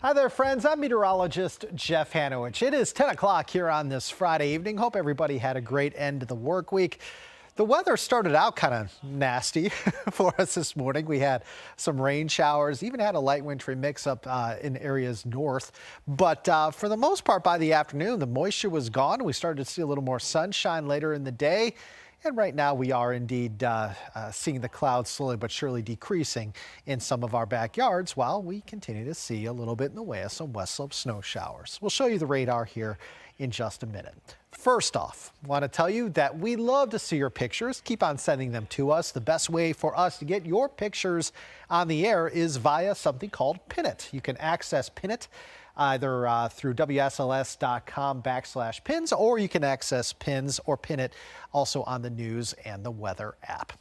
Hi there, friends. I'm meteorologist Jeff Hanowich. It is 10 o'clock here on this Friday evening. Hope everybody had a great end of the work week. The weather started out kind of nasty for us this morning. We had some rain showers, even had a light wintry mix up in areas north. But for the most part, by the afternoon, the moisture was gone. We started to see a little more sunshine later in the day. And right now we are indeed seeing the clouds slowly but surely decreasing in some of our backyards while we continue to see a little bit in the way of some west slope snow showers. We'll show you the radar here in just a minute. First off, I want to tell you that we love to see your pictures. Keep on sending them to us. The best way for us to get your pictures on the air is via something called Pin It. You can access Pin It either through WSLS.com/pins, or you can access pins or Pin It also on the news and the weather app.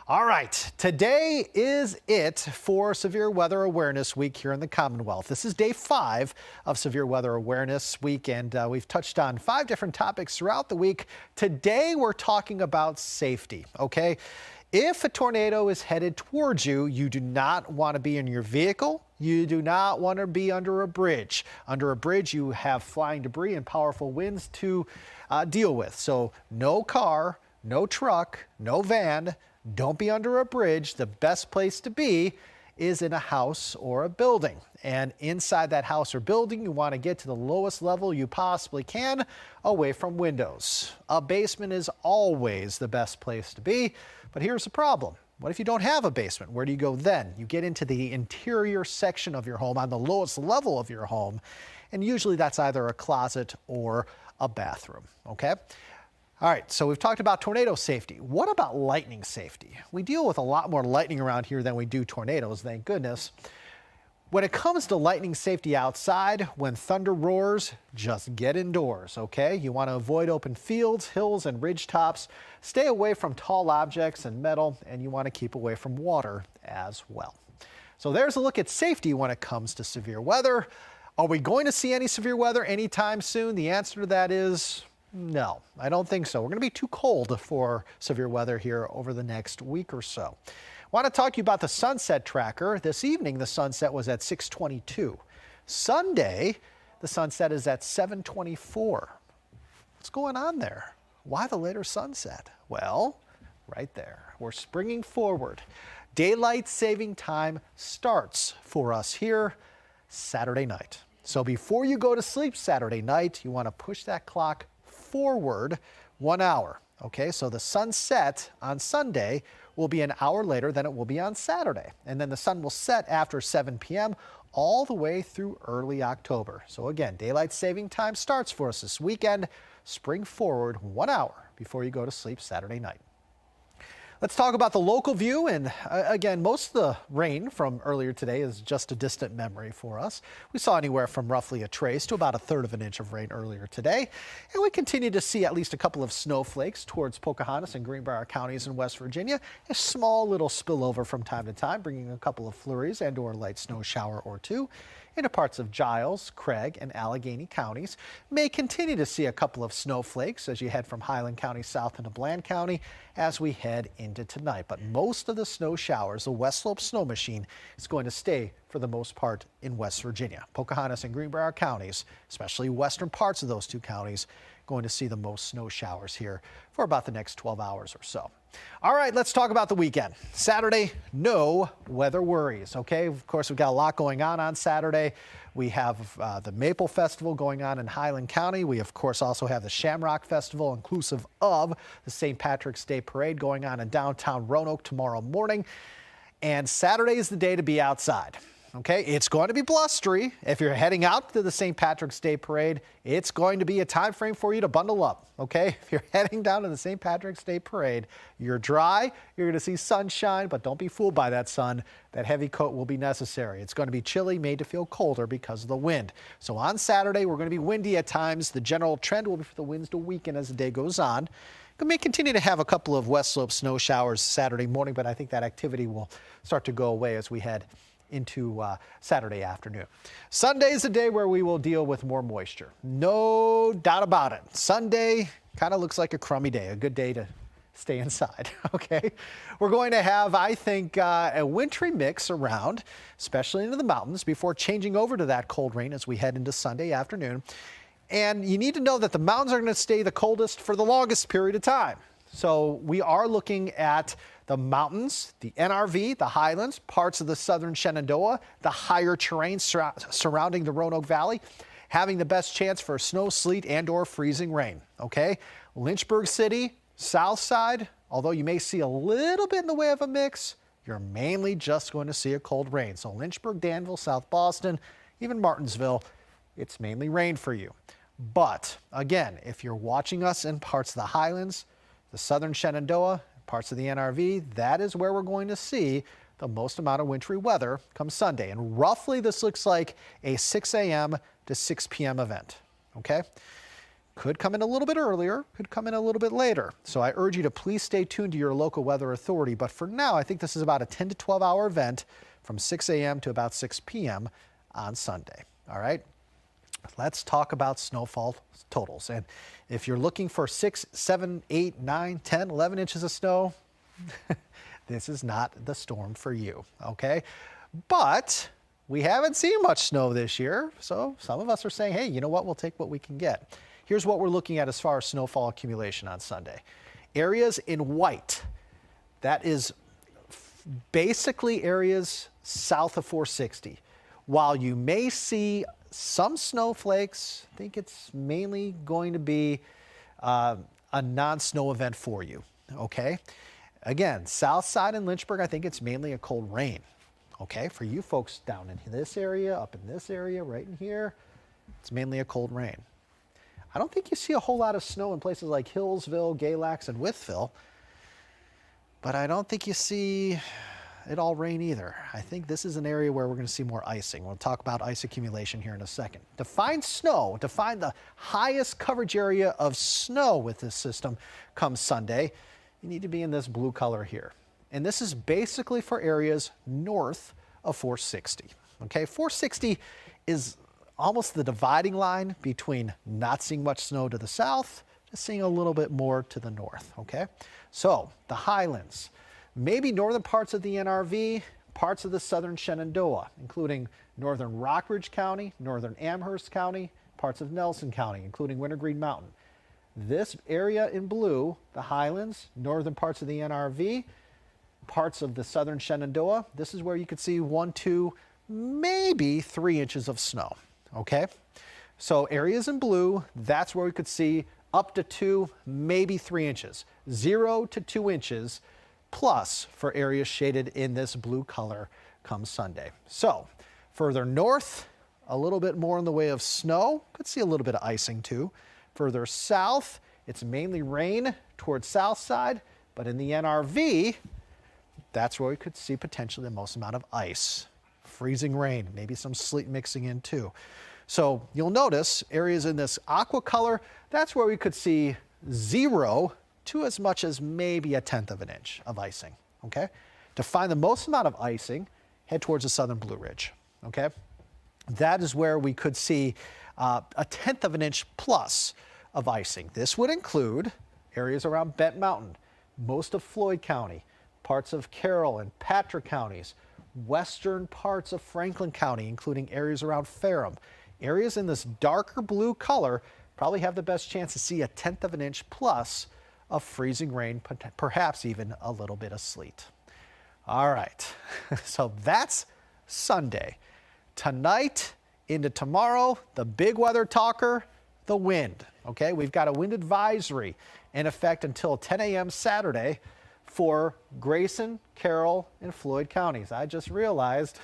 All right, today is it for Severe Weather Awareness Week here in the Commonwealth. This is day 5 of Severe Weather Awareness Week, and we've touched on 5 different topics throughout the week. Today, we're talking about safety, okay? If a tornado is headed towards you, you do not want to be in your vehicle. You do not want to be under a bridge. Under a bridge, you have flying debris and powerful winds to deal with. So no car, no truck, no van. Don't be under a bridge. The best place to be is in a house or a building. And inside that house or building, you want to get to the lowest level you possibly can, away from windows. A basement is always the best place to be, but here's the problem. What if you don't have a basement? Where do you go then? You get into the interior section of your home, on the lowest level of your home, and usually that's either a closet or a bathroom, okay? All right, so we've talked about tornado safety. What about lightning safety? We deal with a lot more lightning around here than we do tornadoes, thank goodness. When it comes to lightning safety outside, when thunder roars, just get indoors, okay? You want to avoid open fields, hills, and ridge tops. Stay away from tall objects and metal, and you want to keep away from water as well. So there's a look at safety when it comes to severe weather. Are we going to see any severe weather anytime soon? The answer to that is no, I don't think so. We're going to be too cold for severe weather here over the next week or so. I want to talk to you about the sunset tracker. This evening, the sunset was at 6:22. Sunday, the sunset is at 7:24. What's going on there? Why the later sunset? Well, right there. We're springing forward. Daylight saving time starts for us here Saturday night. So before you go to sleep Saturday night, you want to push that clock forward 1 hour. Okay, so the sunset on Sunday will be an hour later than it will be on Saturday. And then the sun will set after 7 p.m. all the way through early October. So again, daylight saving time starts for us this weekend. Spring forward 1 hour before you go to sleep Saturday night. Let's talk about the local view, and again, most of the rain from earlier today is just a distant memory for us. We saw anywhere from roughly a trace to about 1/3 of an inch of rain earlier today, and we continue to see at least a couple of snowflakes towards Pocahontas and Greenbrier counties in West Virginia. A small little spillover from time to time, bringing a couple of flurries and or light snow shower or two into parts of Giles, Craig, and Allegheny counties. May continue to see a couple of snowflakes as you head from Highland County south into Bland County as we head into tonight. But most of the snow showers, the West Slope snow machine, is going to stay for the most part in West Virginia. Pocahontas and Greenbrier counties, especially western parts of those two counties, going to see the most snow showers here for about the next 12 hours or so. All right, let's talk about the weekend. Saturday, no weather worries, okay? Of course, we've got a lot going on Saturday. We have the Maple Festival going on in Highland County. We, of course, also have the Shamrock Festival, inclusive of the St. Patrick's Day Parade going on in downtown Roanoke tomorrow morning. And Saturday is the day to be outside. Okay, it's going to be blustery. If you're heading out to the St. Patrick's Day Parade, it's going to be a time frame for you to bundle up. Okay, if you're heading down to the St. Patrick's Day Parade, you're dry, you're going to see sunshine, but don't be fooled by that sun. That heavy coat will be necessary. It's going to be chilly, made to feel colder because of the wind. So on Saturday, we're going to be windy at times. The general trend will be for the winds to weaken as the day goes on. We may continue to have a couple of west slope snow showers Saturday morning, but I think that activity will start to go away as we head into Saturday afternoon. Sunday is the day where we will deal with more moisture. No doubt about it. Sunday kind of looks like a crummy day, a good day to stay inside, okay? We're going to have, I think, a wintry mix around, especially into the mountains, before changing over to that cold rain as we head into Sunday afternoon. And you need to know that the mountains are going to stay the coldest for the longest period of time. So we are looking at the mountains, the NRV, the highlands, parts of the southern Shenandoah, the higher terrain surrounding the Roanoke Valley, having the best chance for snow, sleet, and or freezing rain, okay? Lynchburg City, south side, although you may see a little bit in the way of a mix, you're mainly just going to see a cold rain. So Lynchburg, Danville, South Boston, even Martinsville, it's mainly rain for you. But again, if you're watching us in parts of the highlands, the southern Shenandoah, parts of the NRV, that is where we're going to see the most amount of wintry weather come Sunday. And roughly this looks like a 6 a.m. to 6 p.m. event, okay? Could come in a little bit earlier, could come in a little bit later. So I urge you to please stay tuned to your local weather authority. But for now, I think this is about a 10 to 12 hour event from 6 a.m. to about 6 p.m. on Sunday, all right? Let's talk about snowfall totals. And if you're looking for 6, 7, 8, 9, 10, 11 inches of snow, this is not the storm for you, okay? But we haven't seen much snow this year, so some of us are saying, hey, you know what, we'll take what we can get. Here's what we're looking at as far as snowfall accumulation on Sunday. Areas in white, that is basically areas south of 460. While you may see some snowflakes, I think it's mainly going to be a non-snow event for you, okay? Again, south side in Lynchburg, I think it's mainly a cold rain, okay? For you folks down in this area, up in this area, right in here, it's mainly a cold rain. I don't think you see a whole lot of snow in places like Hillsville, Galax, and Wytheville, but I don't think you see it all rain either. I think this is an area where we're going to see more icing. We'll talk about ice accumulation here in a second. To find snow, to find the highest coverage area of snow with this system come Sunday, you need to be in this blue color here. And this is basically for areas north of 460. Okay, 460 is almost the dividing line between not seeing much snow to the south to seeing a little bit more to the north. Okay, so the highlands, maybe northern parts of the NRV, parts of the southern Shenandoah, including northern Rockridge County, northern Amherst County, parts of Nelson County, including Wintergreen Mountain. This area in blue, the highlands, northern parts of the NRV, parts of the southern Shenandoah, this is where you could see 1, 2, maybe 3 inches of snow, okay? So areas in blue, that's where we could see up to 2, maybe 3 inches, 0 to 2 inches plus for areas shaded in this blue color come Sunday. So further north, a little bit more in the way of snow. Could see a little bit of icing too. Further south, it's mainly rain towards south side, but in the NRV, that's where we could see potentially the most amount of ice. Freezing rain, maybe some sleet mixing in too. So you'll notice areas in this aqua color, that's where we could see 0 to as much as maybe 1/10 of an inch of icing, okay? To find the most amount of icing, head towards the southern Blue Ridge, okay? That is where we could see 1/10 of an inch plus of icing. This would include areas around Bent Mountain, most of Floyd County, parts of Carroll and Patrick counties, western parts of Franklin County, including areas around Ferrum. Areas in this darker blue color probably have the best chance to see 1/10 of an inch plus of freezing rain, perhaps even a little bit of sleet. All right, so that's Sunday. Tonight into tomorrow, the big weather talker, the wind. Okay, we've got a wind advisory in effect until 10 a.m. Saturday for Grayson, Carroll, and Floyd counties. I just realized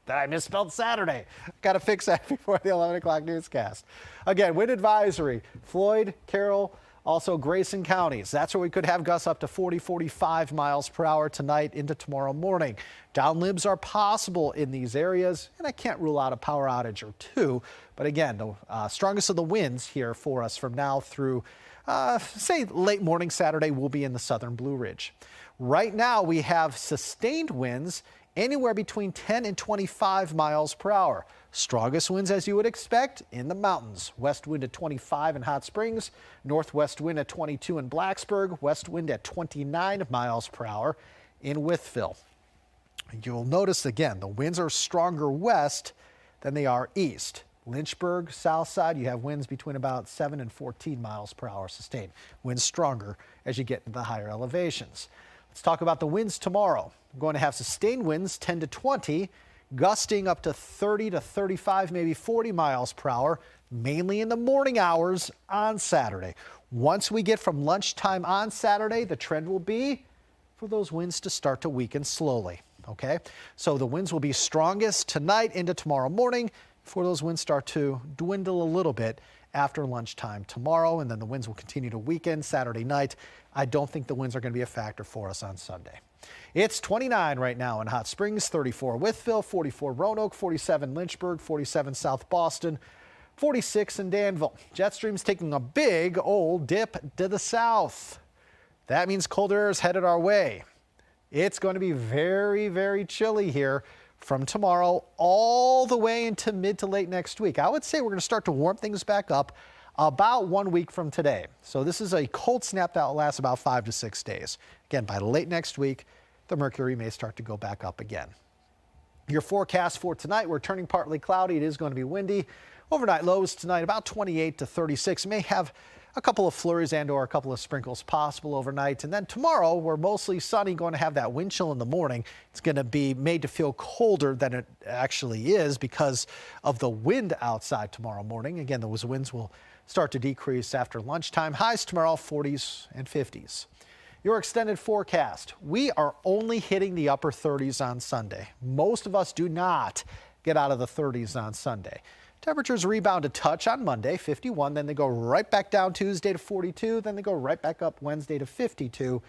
that I misspelled Saturday. Got to fix that before the 11 o'clock newscast. Again, wind advisory, Floyd, Carroll, also Grayson counties. That's where we could have gusts up to 40, 45 miles per hour tonight into tomorrow morning. Downlimbs are possible in these areas, and I can't rule out a power outage or two. But again, the strongest of the winds here for us from now through, say, late morning Saturday will be in the southern Blue Ridge. Right now, we have sustained winds anywhere between 10 and 25 miles per hour. Strongest winds, as you would expect, in the mountains. West wind at 25 in Hot Springs, northwest wind at 22 in Blacksburg, west wind at 29 miles per hour in Wytheville. You'll notice again, the winds are stronger west than they are east. Lynchburg, south side, you have winds between about 7 and 14 miles per hour sustained. Winds stronger as you get into the higher elevations. Let's talk about the winds tomorrow. We're going to have sustained winds 10 to 20, gusting up to 30 to 35, maybe 40 miles per hour, mainly in the morning hours on Saturday. Once we get from lunchtime on Saturday, the trend will be for those winds to start to weaken slowly. Okay, so the winds will be strongest tonight into tomorrow morning before those winds start to dwindle a little bit after lunchtime tomorrow, and then the winds will continue to weaken Saturday night. I don't think the winds are going to be a factor for us on Sunday. It's 29 right now in Hot Springs, 34 Wytheville, 44 Roanoke, 47 Lynchburg, 47 South Boston, 46 in Danville. Jet stream's taking a big old dip to the south. That means colder air is headed our way. It's going to be very, very chilly here from tomorrow all the way into mid to late next week. I would say we're going to start to warm things back up about 1 week from today. So this is a cold snap that will last about 5 to 6 days. Again, by late next week, the mercury may start to go back up again. Your forecast for tonight, we're turning partly cloudy. It is going to be windy. Overnight lows tonight about 28 to 36. May have a couple of flurries and or a couple of sprinkles possible overnight. And then tomorrow, we're mostly sunny, going to have that wind chill in the morning. It's going to be made to feel colder than it actually is because of the wind outside tomorrow morning. Again, those winds will start to decrease after lunchtime. Highs tomorrow, 40s and 50s. Your extended forecast. We are only hitting the upper 30s on Sunday. Most of us do not get out of the 30s on Sunday. Temperatures rebound a touch on Monday, 51, then they go right back down Tuesday to 42, then they go right back up Wednesday to 52.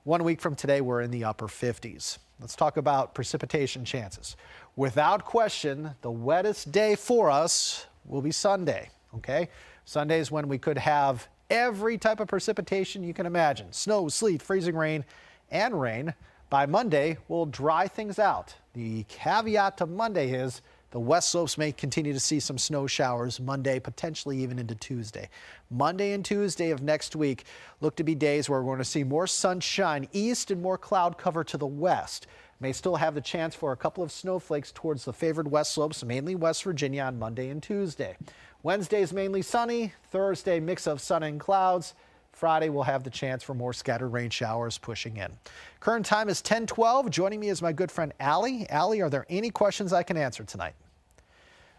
1 week from today, we're in the upper 50s. Let's talk about precipitation chances. Without question, the wettest day for us will be Sunday, okay? Sunday is when we could have every type of precipitation you can imagine. Snow, sleet, freezing rain, and rain. By Monday, we'll dry things out. The caveat to Monday is the west slopes may continue to see some snow showers Monday, potentially even into Tuesday. Monday and Tuesday of next week look to be days where we're going to see more sunshine east and more cloud cover to the west. May still have the chance for a couple of snowflakes towards the favored west slopes, mainly West Virginia on Monday and Tuesday. Wednesday is mainly sunny. Thursday, mix of sun and clouds. Friday, we'll have the chance for more scattered rain showers pushing in. Current time is 10:12. Joining me is my good friend Allie. Allie, are there any questions I can answer tonight?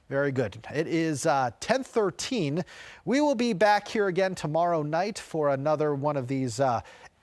Very good. It is 10:13. We will be back here again tomorrow night for another one of these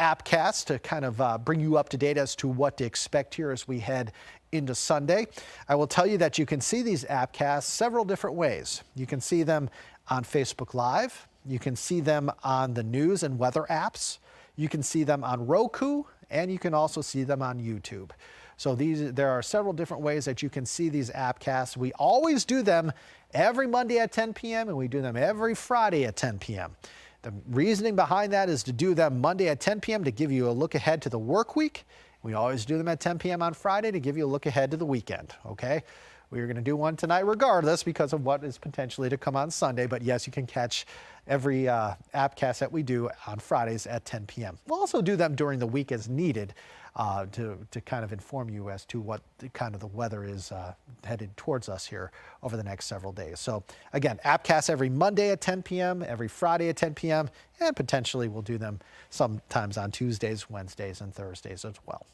appcasts to kind of bring you up to date as to what to expect here as we head into Sunday. I will tell you that you can see these appcasts several different ways. You can see them on Facebook Live. You can see them on the news and weather apps. You can see them on Roku, and you can also see them on YouTube. So there are several different ways that you can see these appcasts. We always do them every Monday at 10 p.m. and we do them every Friday at 10 p.m. The reasoning behind that is to do them Monday at 10 p.m. to give you a look ahead to the work week. We always do them at 10 p.m. on Friday to give you a look ahead to the weekend, okay? We're going to do one tonight regardless because of what is potentially to come on Sunday. But yes, you can catch every appcast that we do on Fridays at 10 p.m. We'll also do them during the week as needed to kind of inform you as to what kind of the weather is headed towards us here over the next several days. So again, appcasts every Monday at 10 p.m., every Friday at 10 p.m., and potentially we'll do them sometimes on Tuesdays, Wednesdays, and Thursdays as well.